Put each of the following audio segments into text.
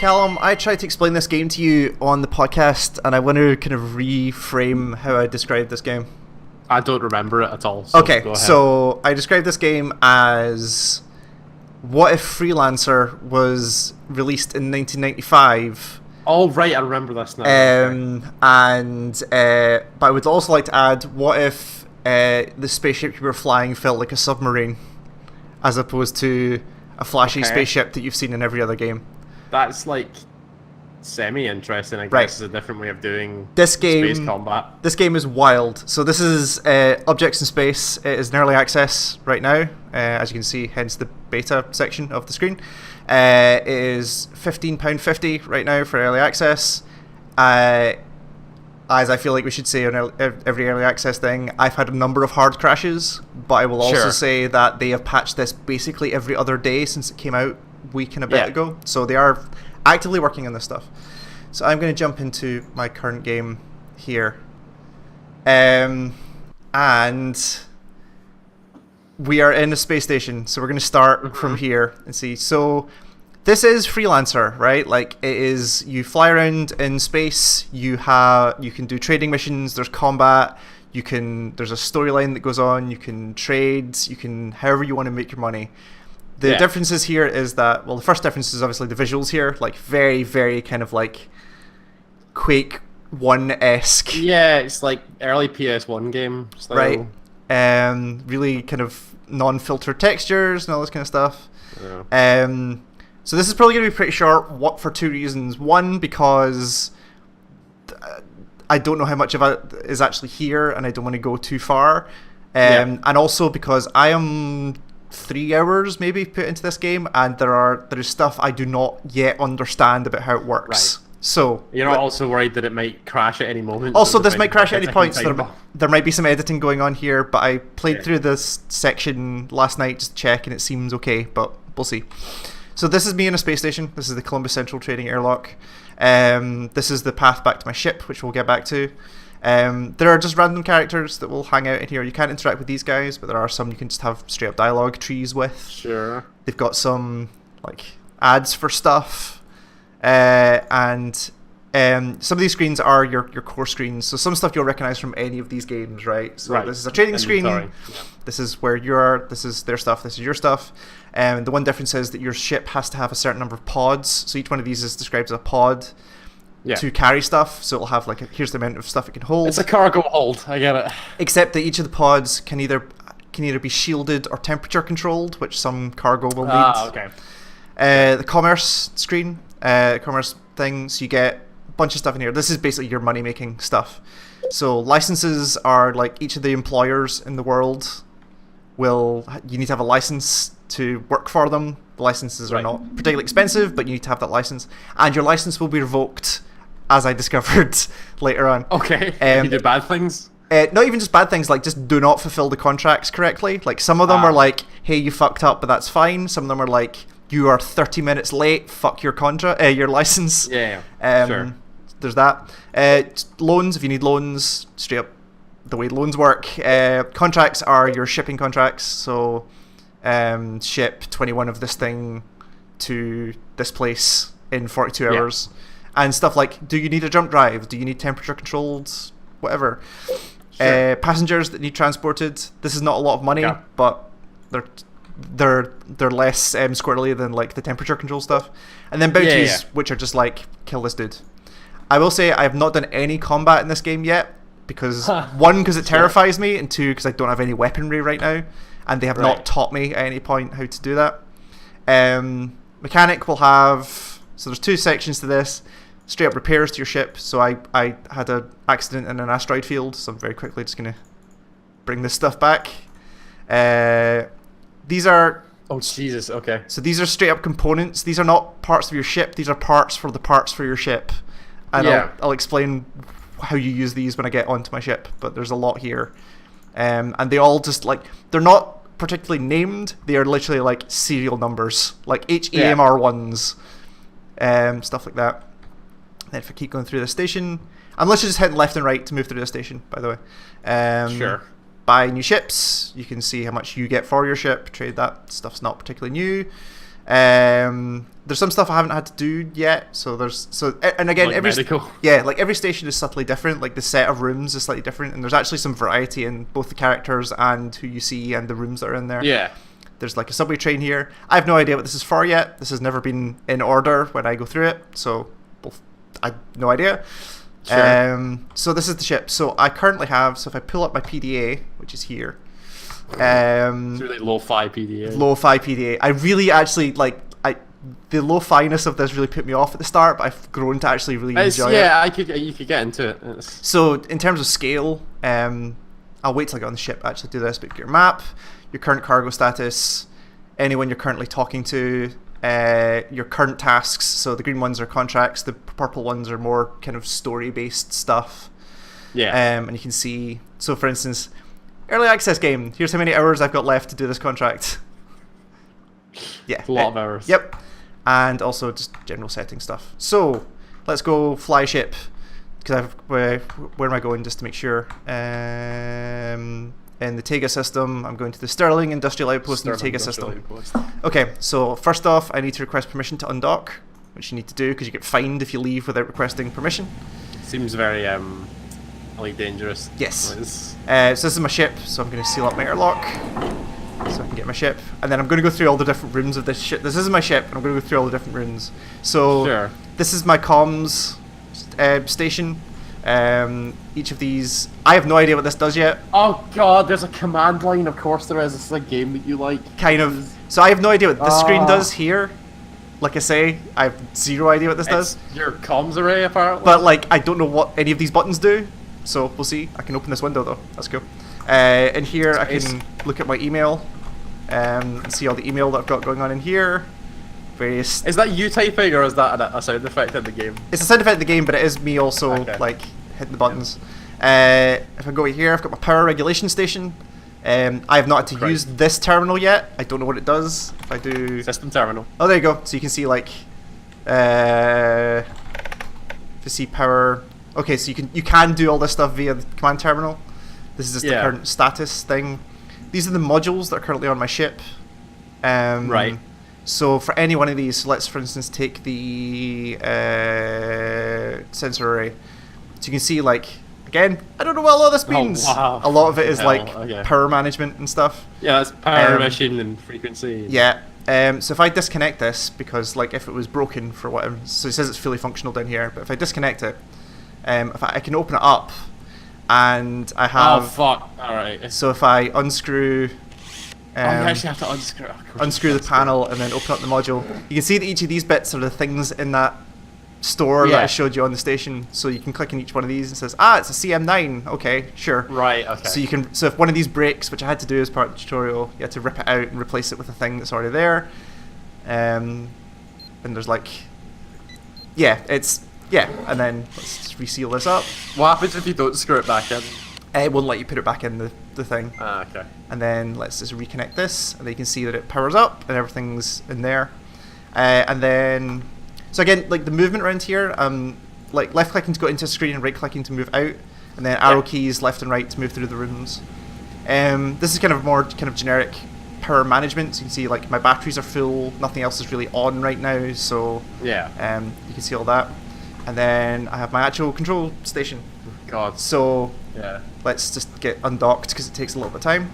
Callum, I tried to explain this game to you on the podcast, and I want to kind of reframe how I described this game. I don't remember it at all. So Okay, go ahead. so I described this game as what if Freelancer was released in 1995? Oh, right, I remember this now. But I would also like to add, what if the spaceship you were flying felt like a submarine, as opposed to a flashy spaceship that you've seen in every other game? That's like semi-interesting, I guess. Right. Is a different way of doing This game, space combat. This game is wild. So this is Objects in Space. It is in early access right now, as you can see, hence the beta section of the screen. It is £15.50 right now for early access. As I feel like we should say on every early access thing, I've had a number of hard crashes, but I will also say that they have patched this basically every other day since it came out a week and a bit ago. So they are actively working on this stuff. So I'm going to jump into my current game here. And we are in a space station, so we're going to start from here and see. So this is Freelancer, right? Like, it is, you fly around in space, you can do trading missions, there's combat, there's a storyline that goes on, you can trade, however you want to make your money. The differences here is that, well, the first difference is obviously the visuals here, like very, very kind of like Quake 1-esque. Yeah, it's like early PS1 game style. Right. Really kind of non-filtered textures and all this kind of stuff. Yeah. So this is probably going to be pretty short, for two reasons. One, because I don't know how much of it is actually here, and I don't want to go too far. And also because I am 3 hours maybe put into this game, and there is stuff I do not yet understand about how it works. Right. So you're not also worried that it might crash at any moment. Also, this might crash at any point. So there might be some editing going on here, but I played through this section last night just to check, and it seems okay, but we'll see. So this is me in a space station. This is the Columbus Central Trading Airlock. This is the path back to my ship, which we'll get back to. There are just random characters that will hang out in here. You can't interact with these guys, but there are some you can just have straight up dialogue trees with. Sure. They've got some like ads for stuff, and some of these screens are your core screens. So some stuff you'll recognize from any of these games, right? So this is a trading screen. This is where you are. This is their stuff. This is your stuff. The one difference is that your ship has to have a certain number of pods. So each one of these is described as a pod. To carry stuff, so it'll have like here's the amount of stuff it can hold. It's a cargo hold, I get it. Except that each of the pods can either be shielded or temperature controlled, which some cargo will need. The commerce screen, commerce thing, so you get a bunch of stuff in here. This is basically your money making stuff. So licenses are like each of the employers in the world you need to have a license to work for them. The licenses are not particularly expensive, but you need to have that license, and your license will be revoked, as I discovered later on. Okay. You do bad things? Not even just bad things, like just do not fulfill the contracts correctly. Like some of them are like, hey, you fucked up, but that's fine. Some of them are like, you are 30 minutes late, fuck your your license. Sure. There's that. Loans, if you need loans, straight up the way loans work. Contracts are your shipping contracts, so ship 21 of this thing to this place in 42 hours. And stuff like, do you need a jump drive? Do you need temperature controlled? Whatever. Sure. Passengers that need transported. This is not a lot of money, but they're less squirrely than like the temperature control stuff. And then bounties, which are just like, kill this dude. I will say I have not done any combat in this game yet, because one, because it terrifies me, and two, because I don't have any weaponry right now, and they have not taught me at any point how to do that. Mechanic will have, so there's two sections to this. Straight up repairs to your ship. So I had an accident in an asteroid field, so I'm very quickly just going to bring this stuff back. These are... Oh, Jesus, okay. So these are straight up components. These are not parts of your ship. These are parts for the parts for your ship. And I'll explain how you use these when I get onto my ship, but there's a lot here. And they all just like, they're not particularly named. They are literally like serial numbers, like HEMR1s, stuff like that. Then if I keep going through the station, I'm literally just hitting left and right to move through the station, by the way. Sure. Buy new ships. You can see how much you get for your ship. Trade that. Stuff's not particularly new. There's some stuff I haven't had to do yet. So and again, Like every medical. like every station is subtly different. Like the set of rooms is slightly different, and there's actually some variety in both the characters and who you see and the rooms that are in there. Yeah. There's like a subway train here. I have no idea what this is for yet. This has never been in order when I go through it, so I have no idea. Sure. So this is the ship. So I currently have. So if I pull up my PDA, which is here, It's really lo-fi PDA. lo-fi PDA. I really actually like. The lo-fi-ness of this really put me off at the start, but I've grown to actually really enjoy it. Yeah, you could get into it. So in terms of scale, I'll wait till I get on the ship to actually do this, but your map, your current cargo status, anyone you're currently talking to, your current tasks. So the green ones are contracts, the purple ones are more kind of story-based stuff. Yeah. And you can see, so for instance, early access game, here's how many hours I've got left to do this contract. Yeah. A lot of hours. Yep. And also just general setting stuff. So let's go fly ship. Because where am I going just to make sure? In the Tega system, I'm going to the Sterling Industrial Outpost in the Tega system. Okay, so first off, I need to request permission to undock, which you need to do because you get fined if you leave without requesting permission. Seems very like dangerous. Yes. So this is my ship, so I'm going to seal up my airlock so I can get my ship. And then I'm going to go through all the different rooms of this ship. This is my ship, and I'm going to go through all the different rooms. So Sure. This is my comms station. Each of these, I have no idea what this does yet. Oh god, there's a command line. Of course there is. It's a game that you like. Kind of. So I have no idea what this screen does here. Like I say, I have zero idea what this does. Your comms array, apparently. But like, I don't know what any of these buttons do. So we'll see. I can open this window though. That's cool. In here, I can look at my email and see all the email that I've got going on in here. Various. Is that you typing, or is that a sound effect in the game? It's a sound effect in the game, but it is me also like hitting the buttons. If I go here, I've got my power regulation station. I have not had to use this terminal yet. I don't know what it does. If I do System terminal. Oh, there you go. So you can see like, if you see power. Okay, so you can do all this stuff via the command terminal. This is just the current status thing. These are the modules that are currently on my ship. Right. So for any one of these, so let's for instance take the sensor array. So you can see like, again, I don't know what all of this means. Wow. A lot of it is like power management and stuff. Yeah, that's power emission and frequency. Yeah. So if I disconnect this, because like if it was broken for whatever, so it says it's fully functional down here, but if I disconnect it, if I can open it up, and I have. Oh fuck! All right. So if I unscrew. You actually have to unscrew. Unscrew the panel and then open up the module. You can see that each of these bits are the things in that store that I showed you on the station. So you can click on each one of these and it says, it's a CM9. Okay, sure. Right. Okay. So you can. So if one of these breaks, which I had to do as part of the tutorial, you had to rip it out and replace it with a thing that's already there. And there's like, and then let's just reseal this up. What happens if you don't screw it back in? It won't let you put it back in the thing. Okay. And then let's just reconnect this, and then you can see that it powers up and everything's in there. And then, so again, like the movement around here, like left clicking to go into a screen and right clicking to move out, and then arrow keys left and right to move through the rooms. This is kind of more kind of generic power management. So you can see like my batteries are full, nothing else is really on right now. So you can see all that. And then I have my actual control station. God. So let's just get undocked because it takes a little bit of time.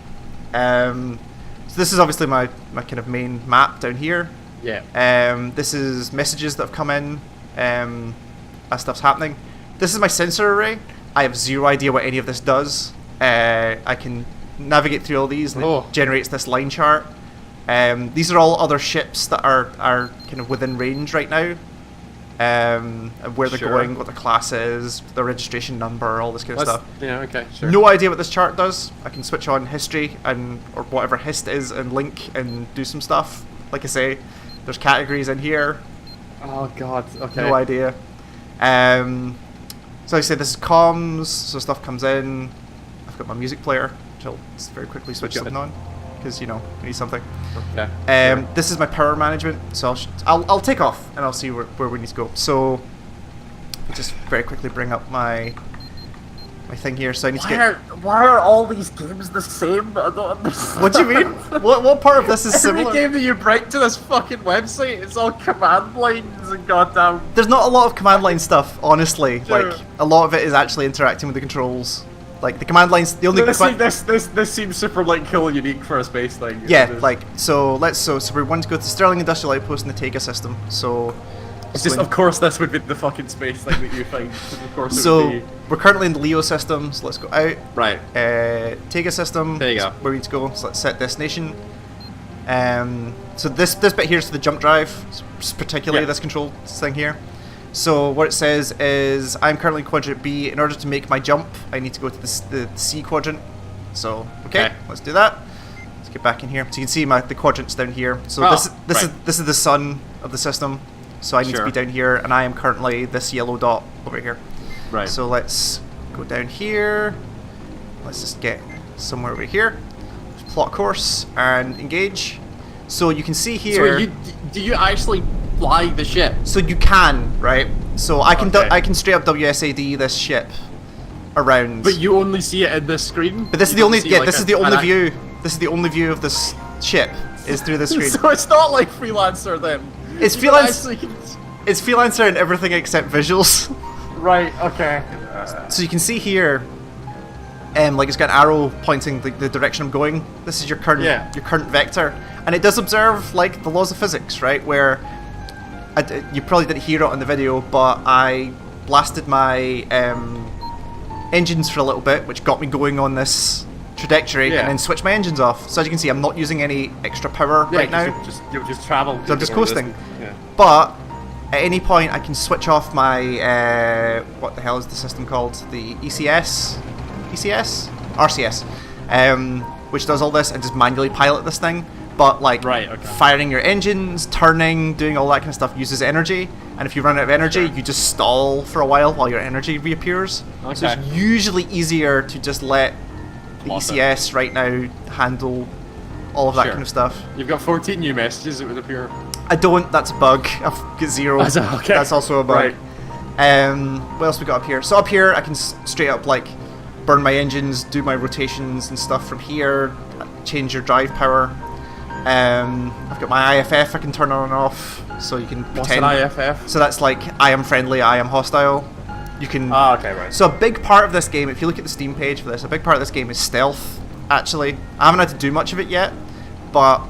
So this is obviously my kind of main map down here. Yeah. This is messages that have come in as stuff's happening. This is my sensor array. I have zero idea what any of this does. I can navigate through all these and it generates this line chart. These are all other ships that are kind of within range right now. And where they're going, what their class is, their registration number, all this kind of stuff. Yeah, okay, sure. No idea what this chart does. I can switch on history or whatever hist is and link and do some stuff. Like I say, there's categories in here. Oh god, okay. No idea. So like I say, this is comms, so stuff comes in. I've got my music player, which I'll just very quickly switch something on. Because, you know, we need something. Okay. This is my power management, so I'll take off and I'll see where we need to go. So, just very quickly bring up my my thing here, so I need to Why get... are all these games the same? I don't understand. What do you mean? What part of this is Every similar? game that you bring to this fucking website, it's all command lines and goddamn... There's not a lot of command line stuff, honestly. Sure. Like, a lot of it is actually interacting with the controls. Like, the command lines, the only... This seems super, like, cool and unique for a space thing. Yeah, like, so we want to go to Sterling Industrial Outpost and the Tega system, so... It's just, of course, this would be the fucking space thing that you find. Of course, it So, would be. we're currently in the Leo system, so let's go out. Right. Tega system. There you go. Where we need to go, so let's set destination. So this bit here is the jump drive, particularly this control thing here. So what it says is, I'm currently in quadrant B. In order to make my jump, I need to go to the C quadrant. So, okay, let's do that. Let's get back in here. So you can see the quadrants down here. So this is the sun of the system. So I need to be down here, and I am currently this yellow dot over here. Right. So let's go down here. Let's just get somewhere over here. Plot course and engage. So you can see here. So do you actually fly the ship? So you can, right? So I can straight up WSAD this ship around. But you only see it in this screen. But this is the only this is the only view. This is the only view of this ship is through this screen. So it's not like Freelancer then. It's Freelancer and everything except visuals. Right. Okay. So you can see here, like it's got an arrow pointing the direction I'm going. This is your current vector, and it does observe like the laws of physics, right? Where you probably didn't hear it on the video, but I blasted my engines for a little bit, which got me going on this trajectory, and then switched my engines off. So as you can see, I'm not using any extra power right now. You'll just travel. So I'm just coasting. But at any point, I can switch off my what the hell is the system called? The ECS, RCS, which does all this and just manually pilot this thing. But like firing your engines, turning, doing all that kind of stuff uses energy. And if you run out of energy, you just stall for a while your energy reappears. So it's usually easier to just let the ECS right now handle all of that kind of stuff. You've got 14 new messages, it would appear. I don't, that's a bug. I've got 0. That's also a bug. What else we got up here? So up here I can straight up like burn my engines, do my rotations and stuff from here, change your drive power. I've got my IFF I can turn on and off, so you can pretend. What's an IFF? So that's like, I am friendly, I am hostile. You can... right. So a big part of this game, if you look at the Steam page for this, a big part of this game is stealth, actually. I haven't had to do much of it yet, but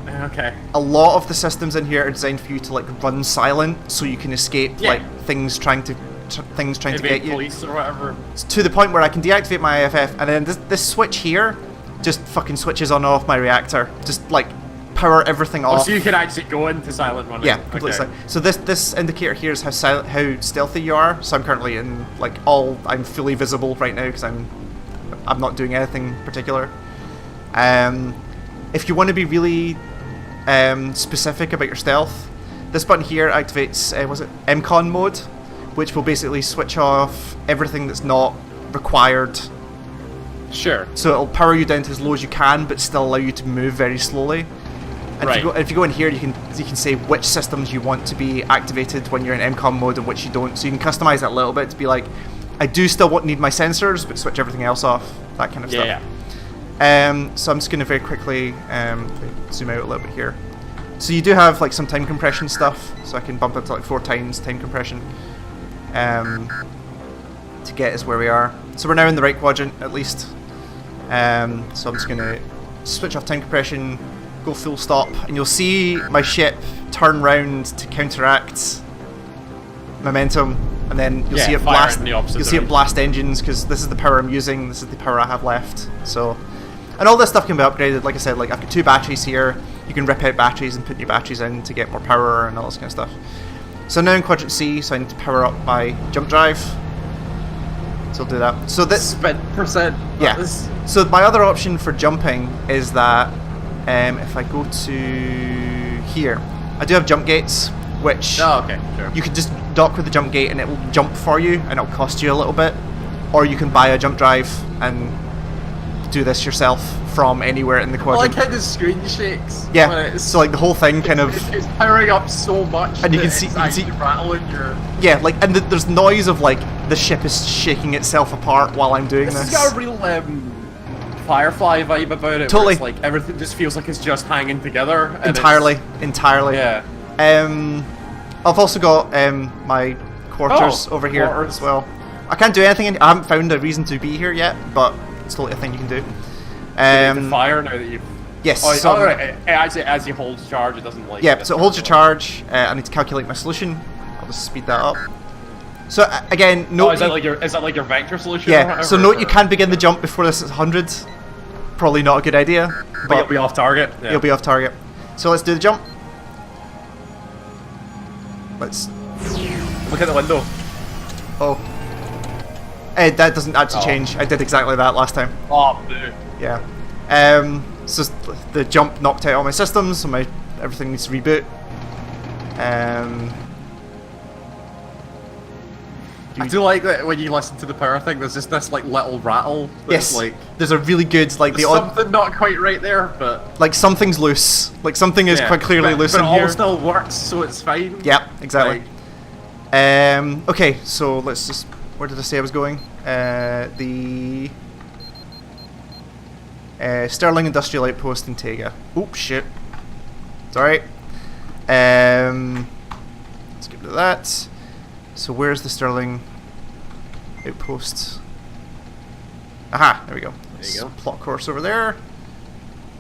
a lot of the systems in here are designed for you to like run silent, so you can escape like things trying to get you. Police or whatever. To the point where I can deactivate my IFF, and then this switch here just fucking switches on and off my reactor. Just like power everything off. So you can actually go into silent running. Yeah, completely silent. So this indicator here is how stealthy you are. So I'm currently in like I'm fully visible right now because I'm not doing anything particular. If you want to be really specific about your stealth, this button here activates MCON mode, which will basically switch off everything that's not required. Sure. So it'll power you down to as low as you can, but still allow you to move very slowly. And if you go in here, you can say which systems you want to be activated when you're in MCOM mode and which you don't. So you can customize that a little bit to be like, I do still need my sensors, but switch everything else off. That kind of stuff. So I'm just going to very quickly zoom out a little bit here. So you do have like some time compression stuff. So I can bump it to like 4 times time compression to get us where we are. So we're now in the right quadrant at least. So I'm just going to switch off time compression, go full stop, and you'll see my ship turn round to counteract momentum, and then you'll see it blast. You'll see it blast engines because this is the power I'm using. This is the power I have left. So, and all this stuff can be upgraded. Like I said, like I've got 2 batteries here. You can rip out batteries and put new batteries in to get more power and all this kind of stuff. So now in quadrant C, so I need to power up my jump drive. So I'll do that. So this spend percent. Yeah. So my other option for jumping is that if I go to here, I do have jump gates, which you could just dock with the jump gate and it will jump for you, and it'll cost you a little bit, or you can buy a jump drive and do this yourself from anywhere in the I quadrant. like how the screen shakes. Yeah, when it's, so like the whole thing kind of... It's powering up so much And you that can see- it's you can see- actually rattling your... Yeah, like, and there's noise of like the ship is shaking itself apart while I'm doing This this. has got a real Firefly vibe about it. Totally. Where it's like everything just feels like it's just hanging together. And Entirely. Yeah. I've also got my quarters over here quarters. as well. I can't do anything. I haven't found a reason to be here yet, but it's totally a thing you can do. The fire now that you've... Yes. Oh, so right. Actually, as you hold charge, it doesn't like... yeah, so it holds your charge. I need to calculate my solution. I'll just speed that up. So again, note. Oh, is that like your vector solution? or yeah. whatever, So note or- you can begin the jump before this is 100. Probably not a good idea, But you'll be off target. Yeah. you'll be off target. So let's do the jump. Let's. Look at the window. Oh. That doesn't actually change. I did exactly that last time. Oh, dude. Yeah. So the jump knocked out all my systems, so everything needs to reboot. I do like that when you listen to the power thing. There's just this like little rattle. That's Yes. Like There's a really good like the there's odd something not quite right there, but like something's loose. Like something is yeah. quite clearly but, loose but in it all here. still works, so it's fine. Yep, exactly. Like, Okay, so let's just. Where did I say I was going? The Sterling Industrial Outpost in Tega. Oops, shit. It's alright. Let's get rid of that. So where's the Sterling Outpost? Aha, there we go. There you go. Plot course over there.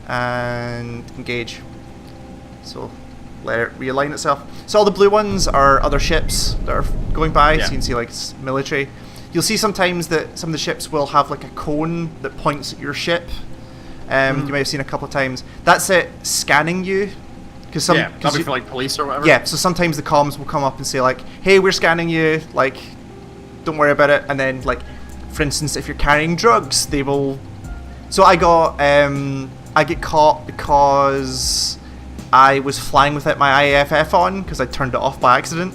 And engage. So let it realign itself. So all the blue ones are other ships that are going by. Yeah. So you can see like military. You'll see sometimes that some of the ships will have like a cone that points at your ship. You might have seen a couple of times. That's it scanning you. Because some yeah, that'd be for like police or whatever. yeah, so sometimes the comms will come up and say like, hey, we're scanning you, like, don't worry about it. And then like, for instance, if you're carrying drugs, they will... So I get caught because I was flying without my IFF on because I turned it off by accident.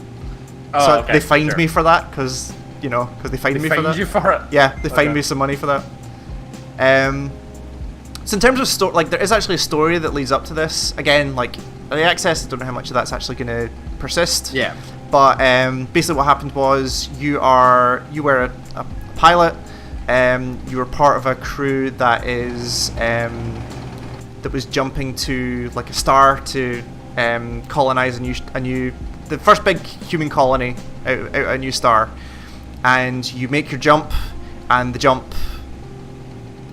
Oh, So okay, they fined sure. me for that because, you know, because they fined They me for fined that. you for it. Yeah, they fined Okay. me some money for that. So in terms of like there is actually a story that leads up to this. Again, like early access, I don't know how much of that's actually going to persist. Yeah. But basically, what happened was you were a pilot. You were part of a crew that was jumping to like a star to colonize the first big human colony out a new star, and you make your jump, and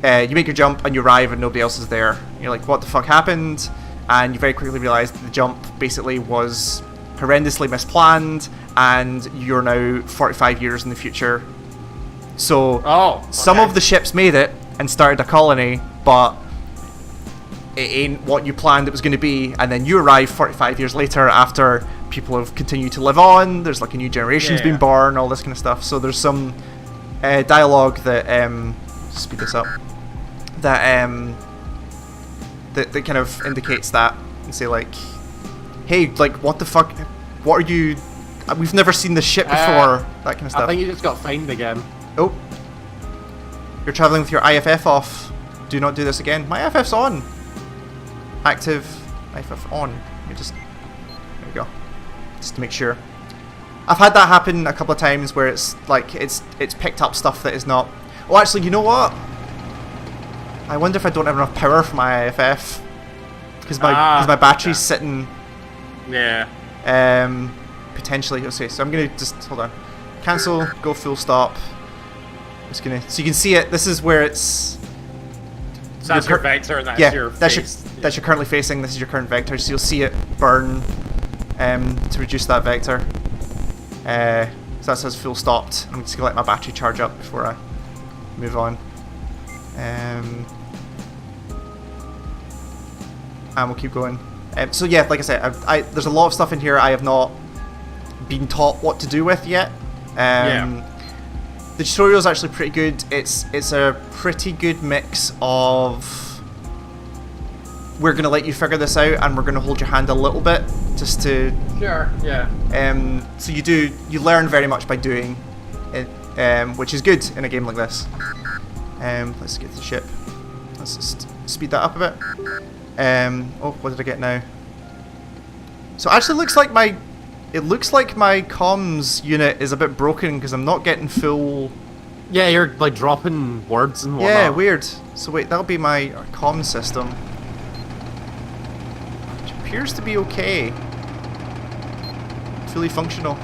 you make your jump and you arrive and nobody else is there. You're like, what the fuck happened? And you very quickly realize that the jump basically was horrendously misplanned, and you're now 45 years in the future. So some of the ships made it and started a colony, but it ain't what you planned it was going to be. And then you arrive 45 years later after people have continued to live on. There's like a new generation's been born, all this kind of stuff. So there's some dialogue that speed this up. That that kind of indicates that and say like, hey, like what the fuck? What are you? We've never seen this ship before. That kind of stuff. I think you just got fined again. Oh, you're traveling with your IFF off. Do not do this again. My IFF's on. Active. IFF on. You just. There we go. Just to make sure. I've had that happen a couple of times where it's like it's picked up stuff that is not. Oh, actually, you know what? I wonder if I don't have enough power for my IFF because my battery's sitting. Yeah. Potentially. Okay, so I'm gonna just hold on. Cancel. Go full stop. Just gonna. So you can see it. This is where it's. So that's your vector, and that's your that's face. that's you're currently facing. This is your current vector, so you'll see it burn to reduce that vector. So that says full stopped. I'm just gonna let my battery charge up before I move on. And we'll keep going. So yeah, like I said, there's a lot of stuff in here I have not been taught what to do with yet. The tutorial is actually pretty good. It's a pretty good mix of we're gonna let you figure this out and we're gonna hold your hand a little bit just to Sure. Yeah. so you learn very much by doing it, which is good in a game like this. Let's get to the ship. Let's just speed that up a bit. Oh, what did I get now? So it actually looks like my comms unit is a bit broken because I'm not getting full. Yeah, you're like dropping words and whatnot. Yeah, weird. So wait, that'll be my comm system, which appears to be okay. Fully functional.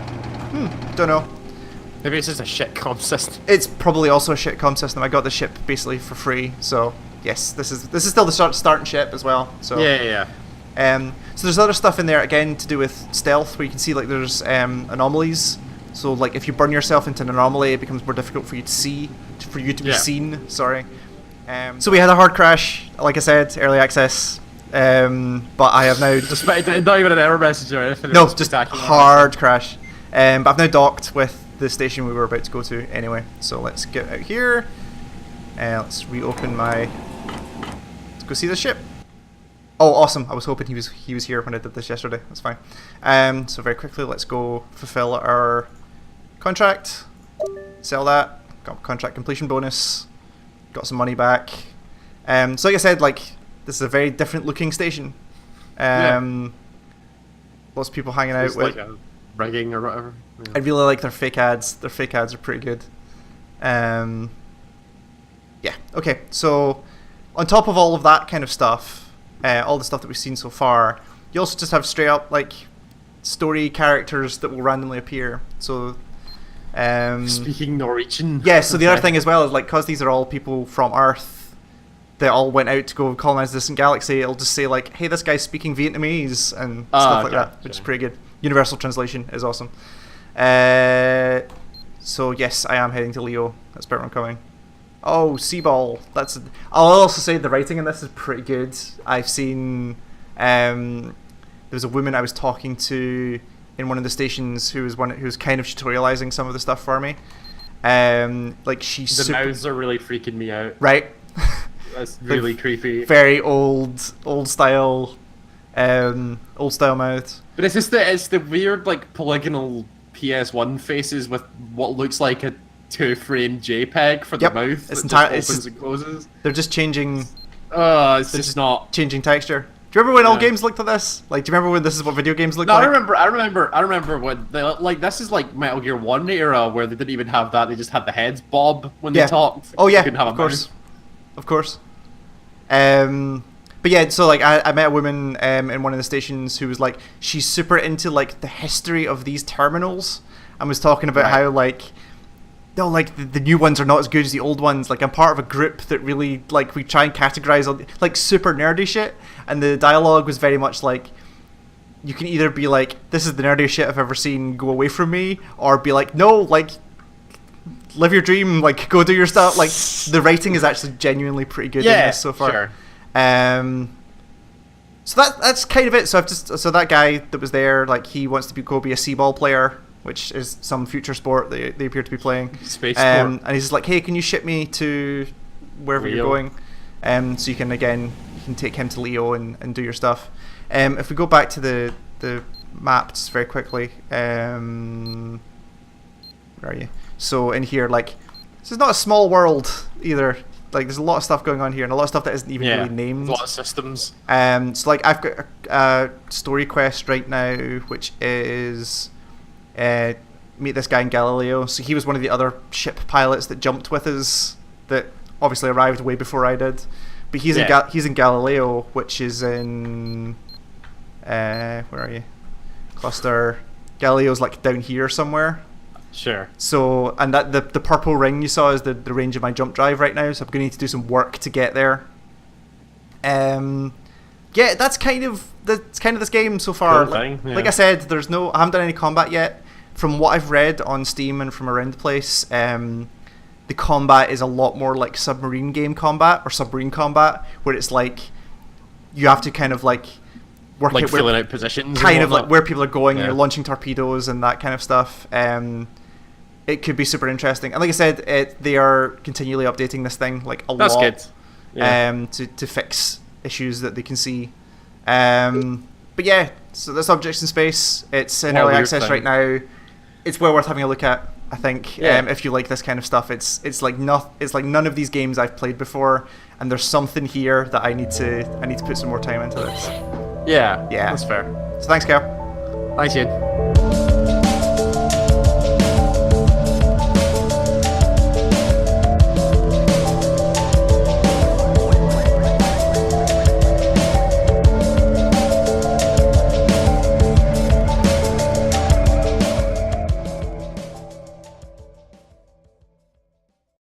Don't know. Maybe it's just a shit comm system. It's probably also a shit comm system. I got the ship basically for free, so yes, this is still the starting ship as well. So Yeah. so there's other stuff in there again to do with stealth, where you can see like there's anomalies. So like if you burn yourself into an anomaly, it becomes more difficult for you to see, be seen. Sorry. So we had a hard crash, like I said, early access. But I have now Despite not even an error message or anything. no, just hard crash. But I've now docked with the station we were about to go to anyway. So let's get out here. Let's reopen my. Let's go see the ship. Oh, awesome! I was hoping he was here when I did this yesterday. That's fine. So very quickly, let's go fulfill our contract. Sell that. Got contract completion bonus. Got some money back. So like I said, like this is a very different looking station. Lots of people hanging out with. Like a rigging or whatever. Yeah. I really like their fake ads. Their fake ads are pretty good. Yeah. Okay. So on top of all of that kind of stuff, all the stuff that we've seen so far, you also just have straight up like story characters that will randomly appear. So. Speaking Norwegian. Yeah. So the other thing as well is like because these are all people from Earth, they all went out to go colonize a distant galaxy. It'll just say like, "Hey, this guy's speaking Vietnamese" and stuff like that, which is pretty good. Universal translation is awesome. So yes, I am heading to Leo. That's where I'm coming. Oh, Seaball. I'll also say the writing in this is pretty good. I've seen. There was a woman I was talking to in one of the stations who was kind of tutorializing some of the stuff for me. Like she's the mouths are really freaking me out. Right. That's really creepy. Very old style mouths. But it's the weird like polygonal PS1 faces with what looks like a 2-frame JPEG for the mouth that just opens and closes. They're just changing. It's just not changing texture. Do you remember when old games looked like this? Like, do you remember when this is what video games looked like? I remember when they like this is like Metal Gear 1 era where they didn't even have that. They just had the heads bob when they talked. Oh yeah, they couldn't have of course, of course. But yeah, so like I met a woman in one of the stations who was like she's super into like the history of these terminals and was talking about how like no, like the new ones are not as good as the old ones. Like I'm part of a group that really like we try and categorize all like super nerdy shit, and the dialogue was very much like you can either be like this is the nerdiest shit I've ever seen, go away from me, or be like no, like live your dream, like go do your stuff. Like the writing is actually genuinely pretty good in this so far. Sure. So that's kind of it. So that guy that was there, like he wants to go be a Seaball player, which is some future sport they appear to be playing. Space sport. And he's just like, hey, can you ship me to wherever you're going? So you can take him to Leo and do your stuff. If we go back to the map just very quickly, where are you? So in here, like this is not a small world either. Like there's a lot of stuff going on here, and a lot of stuff that isn't even really named. A lot of systems. So like I've got a story quest right now, which is meet this guy in Galileo. So he was one of the other ship pilots that jumped with us, that obviously arrived way before I did. But he's in Galileo, which is in where are you? Cluster. Galileo's like down here somewhere. Sure. So, and that the purple ring you saw is the range of my jump drive right now, so I'm going to need to do some work to get there. Yeah, that's kind of this game so far. Cool thing, yeah. Like I said, I haven't done any combat yet. From what I've read on Steam and from around the place, the combat is a lot more like submarine game combat or submarine combat, where it's like you have to kind of like work like out filling out positions, kind of like where people are going, and Yeah. you're launching torpedoes and that kind of stuff. It could be super interesting, and like I said, they are continually updating this thing like a That's lot. good. Yeah. To fix issues that they can see. But yeah, so this Objects in Space, it's in What a early weird access thing. right now. It's well worth having a look at, I think. Yeah. If you like this kind of stuff, it's like none of these games I've played before, and there's something here that I need to put some more time into this. Yeah, Yeah. that's fair. So thanks, Cal. Thanks, Ian.